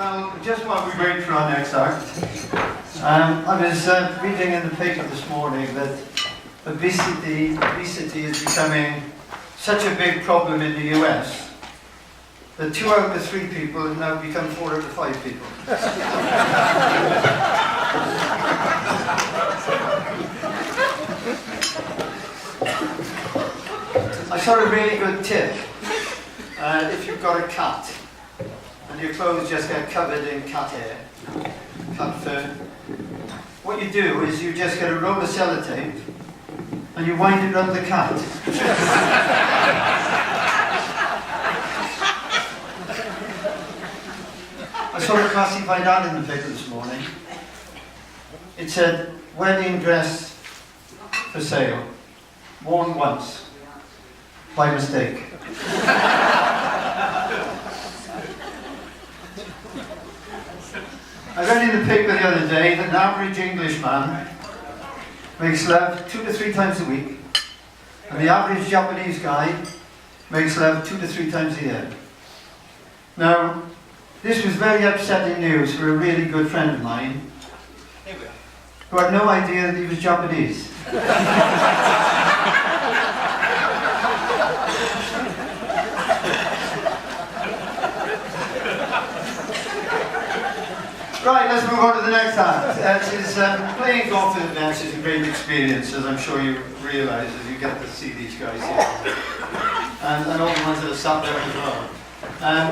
Well, just while we wait for our next act, I was reading in the paper this morning that obesity is becoming such a big problem in the US that 2 out of 3 people have now become 4 out of 5 people. I saw a really good tip. If you've got a cat and your clothes just get covered in cat hair, cat fur, what you do is you just get a roll of sellotape and you wind it around the cat. I saw a classified ad in the paper this morning. It said, wedding dress for sale, worn once, by mistake. I read in the paper the other day that an average Englishman makes love 2 to 3 times a week, and the average Japanese guy makes love 2 to 3 times a year. Now, this was very upsetting news for a really good friend of mine, who had no idea that he was Japanese. Right, let's move on to the next act. Playing golf with Vets is a great experience, as I'm sure you realise as you get to see these guys here. And all the ones that are sat there as well.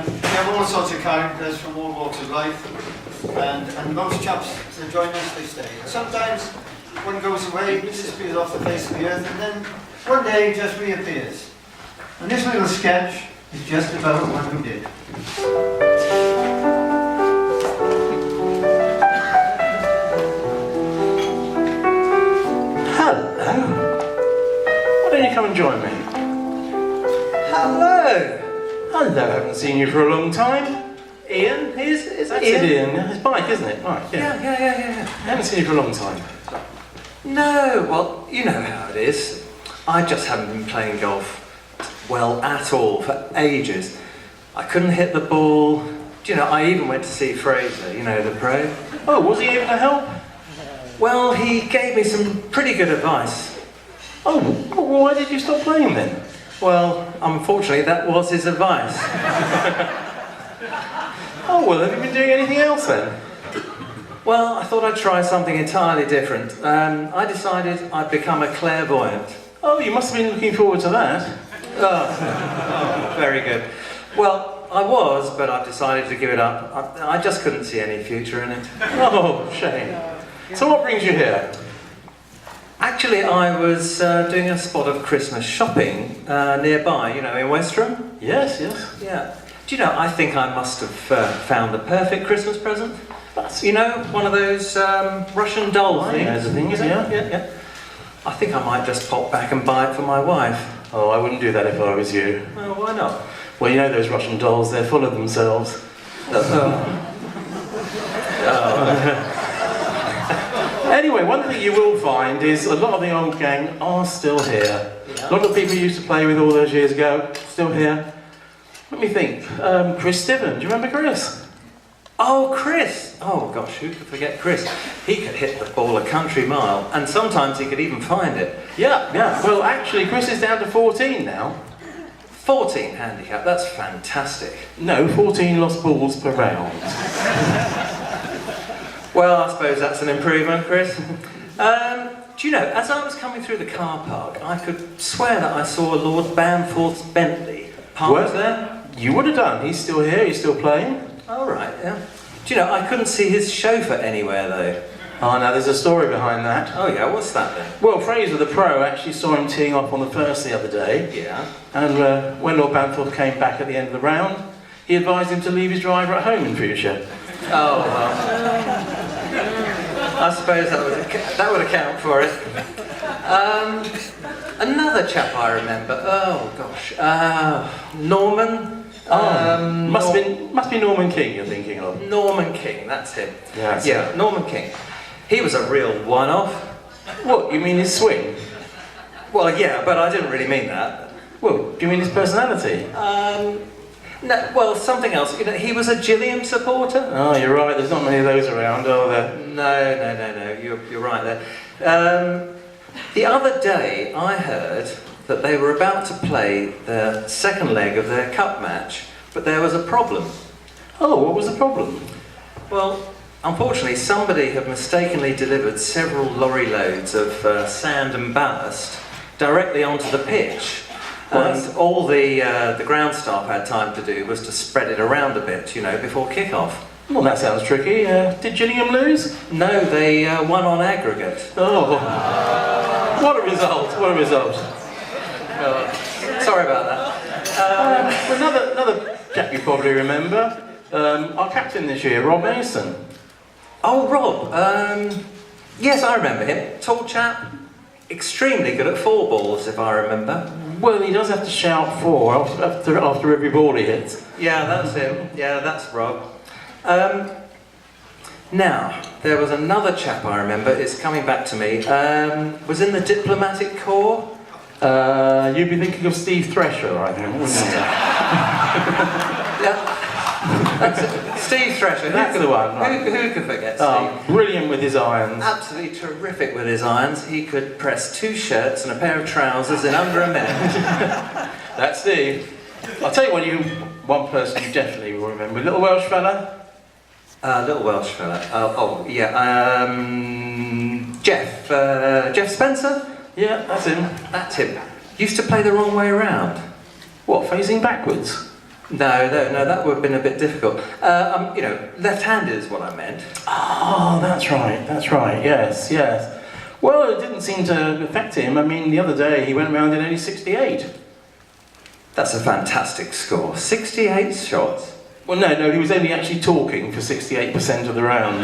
We have all sorts of characters from all walks of life, and most chaps that join us, they stay. Sometimes one goes away, disappears off the face of the earth, and then one day he just reappears. And this little sketch is just about one who did. Why don't you come and join me? Hello! Hello, haven't seen you for a long time. Ian? Is That's Ian? it, Ian. His bike, isn't it? Right, yeah. Yeah. Haven't seen you for a long time. No, well, you know how it is. I just haven't been playing golf, well, at all, for ages. I couldn't hit the ball. Do you know, I even went to see Fraser, you know, the pro. Oh, was he able to help? Well, he gave me some pretty good advice. Oh, well, why did you stop playing then? Well, unfortunately, that was his advice. Oh, well, have you been doing anything else then? Well, I thought I'd try something entirely different. I decided I'd become a clairvoyant. Oh, you must have been looking forward to that. Oh, very good. Well, I was, but I've decided to give it up. I just couldn't see any future in it. Oh, shame. So what brings you here? Actually, I was doing a spot of Christmas shopping nearby, you know, in Westerham. Yes. Yeah. Do you know, I think I must have found the perfect Christmas present. That's, you know, one of those Russian doll things. Yeah. I think I might just pop back and buy it for my wife. Oh, I wouldn't do that if I was you. Well, why not? Well, you know those Russian dolls, they're full of themselves. Anyway, one thing you will find is a lot of the old gang are still here. Yeah. A lot of people you used to play with all those years ago, still here. Let me think. Chris Stiven, do you remember Chris? Oh, Chris! Oh gosh, who could forget Chris? He could hit the ball a country mile, and sometimes he could even find it. Yeah. Well, actually, Chris is down to 14 now. 14 handicap, that's fantastic. No, 14 lost balls per round. Well, I suppose that's an improvement, Chris. Do you know, as I was coming through the car park, I could swear that I saw Lord Bamforth's Bentley parked there. You would have done. He's still here, he's still playing. Oh, right, yeah. Do you know, I couldn't see his chauffeur anywhere, though. Oh, now there's a story behind that. Oh, yeah, what's that then? Well, Fraser, the pro, actually saw him teeing off on the first the other day. Yeah. And when Lord Bamforth came back at the end of the round, he advised him to leave his driver at home in future. Oh, well. I suppose that would account for it. Another chap I remember. Oh gosh, Norman. Must be Norman King you're thinking of. Norman King, that's him. Yeah, Norman King. He was a real one-off. What, you mean his swing? Well, yeah, but I didn't really mean that. Well, do you mean his personality? No, well, something else. You know, he was a Gilliam supporter. Oh, you're right, there's not many of those around, are there? No. You're right there. The other day, I heard that they were about to play the second leg of their cup match, but there was a problem. Oh, what was the problem? Well, unfortunately, somebody had mistakenly delivered several lorry loads of sand and ballast directly onto the pitch. And all the ground staff had time to do was to spread it around a bit, you know, before kick-off. Well, that sounds tricky. Did Gillingham lose? No, they won on aggregate. Oh, what a result, what a result. Sorry about that. Another chap you probably remember, our captain this year, Rob Mason. Oh, Rob. Yes, I remember him. Tall chap, extremely good at four balls, if I remember. Well, he does have to shout four after every ball he hits. Yeah, that's him. Yeah, that's Rob. Now, there was another chap I remember, it's coming back to me, was in the diplomatic corps. You'd be thinking of Steve Thresher, I think, wouldn't you? Yeah, that's it. Steve Thresher. That's the one. Right. Who could forget Steve? Oh, brilliant with his irons. Absolutely terrific with his irons. He could press 2 shirts and a pair of trousers in under a minute. That's Steve. I'll tell you one person you definitely will remember. Little Welsh fella. Little Welsh fella. Jeff Spencer? Yeah, that's him. That's him. Used to play the wrong way around. What, facing backwards? No, that would have been a bit difficult. You know, left-handed is what I meant. Oh, that's right, yes. Well, it didn't seem to affect him. I mean, the other day he went round in only 68. That's a fantastic score. 68 shots. Well, no, he was only actually talking for 68% of the round.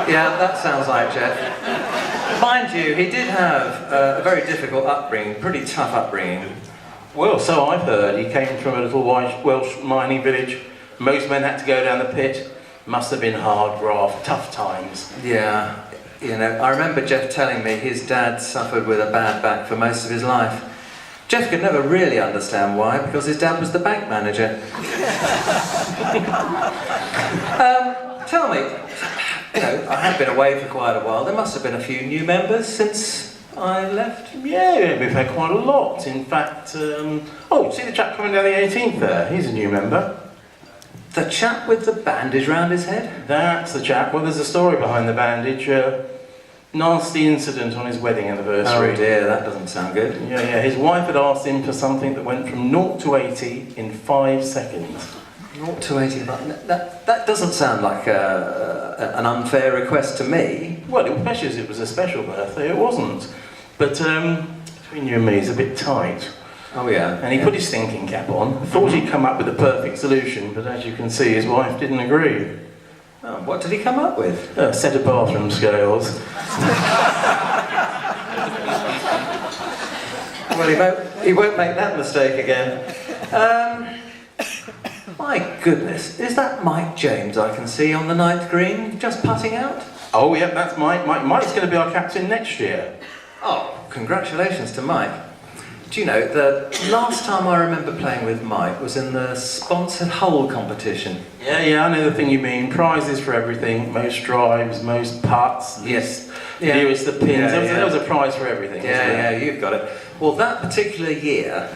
Yeah, that sounds like Jeff. Mind you, he did have a very difficult upbringing, pretty tough upbringing. Well, so I've heard. He came from a little Welsh mining village. Most men had to go down the pit. Must have been hard graft, tough times. Yeah, you know, I remember Jeff telling me his dad suffered with a bad back for most of his life. Jeff could never really understand why, because his dad was the bank manager. Tell me, you know, I have been away for quite a while. There must have been a few new members since I left. Yeah, we've had quite a lot. In fact, see the chap coming down the 18th there? He's a new member. The chap with the bandage round his head? That's the chap. Well, there's a story behind the bandage. Nasty incident on his wedding anniversary. Oh dear, that doesn't sound good. Yeah. His wife had asked him for something that went from 0 to 80 in 5 seconds. 0 to 80, that doesn't sound like an unfair request to me. Well, especially as it was a special birthday, it wasn't. But between you and me, it's a bit tight. Oh yeah. And he put his thinking cap on, thought he'd come up with the perfect solution, but as you can see, his wife didn't agree. Oh, what did he come up with? A set of bathroom scales. Well, he won't make that mistake again. My goodness, is that Mike James I can see on the 9th green, just putting out? Oh, yeah, that's Mike. Mike's going to be our captain next year. Oh, congratulations to Mike. Do you know, the last time I remember playing with Mike was in the sponsored hole competition. Yeah, I know the thing you mean. Prizes for everything. Most drives, most putts, Yes. nearest the pins. Yeah, there was a prize for everything. Yeah, you've got it. Well, that particular year,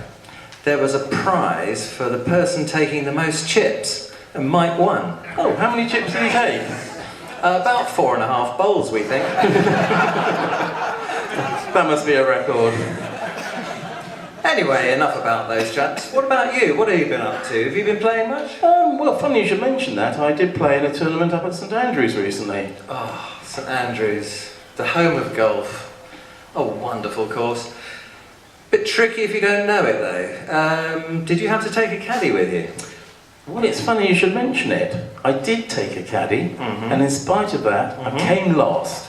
there was a prize for the person taking the most chips, and Mike won. Oh, how many chips did he take? About 4.5 bowls, we think. That must be a record. Anyway, enough about those chaps. What about you? What have you been up to? Have you been playing much? Well, funny you should mention that. I did play in a tournament up at St Andrews recently. Oh, St Andrews, the home of golf. A wonderful course. Bit tricky if you don't know it, though. Did you have to take a caddy with you? Well, it's funny you should mention it. I did take a caddy, and in spite of that, I came last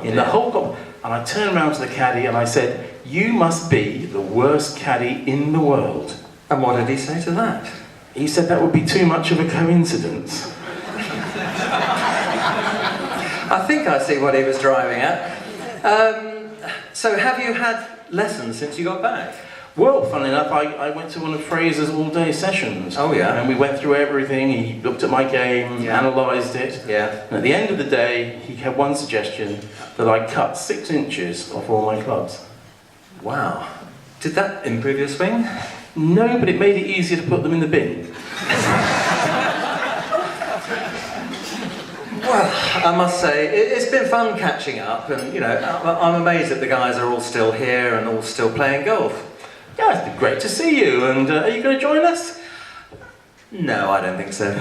in the whole golf. And I turned around to the caddy and I said, "You must be the worst caddy in the world." And what did he say to that? He said that would be too much of a coincidence. I think I see what he was driving at. So have you had lessons since you got back? Well, funnily enough, I went to one of Fraser's all-day sessions. Oh, yeah? And we went through everything. He looked at my game, Yeah. analysed it. Yeah. And at the end of the day, he had one suggestion, that I cut 6 inches off all my clubs. Wow. Did that improve your swing? No, but it made it easier to put them in the bin. Well, I must say, it's been fun catching up, and, I'm amazed that the guys are all still here and all still playing golf. Yeah, it's been great to see you, and are you going to join us? No, I don't think so.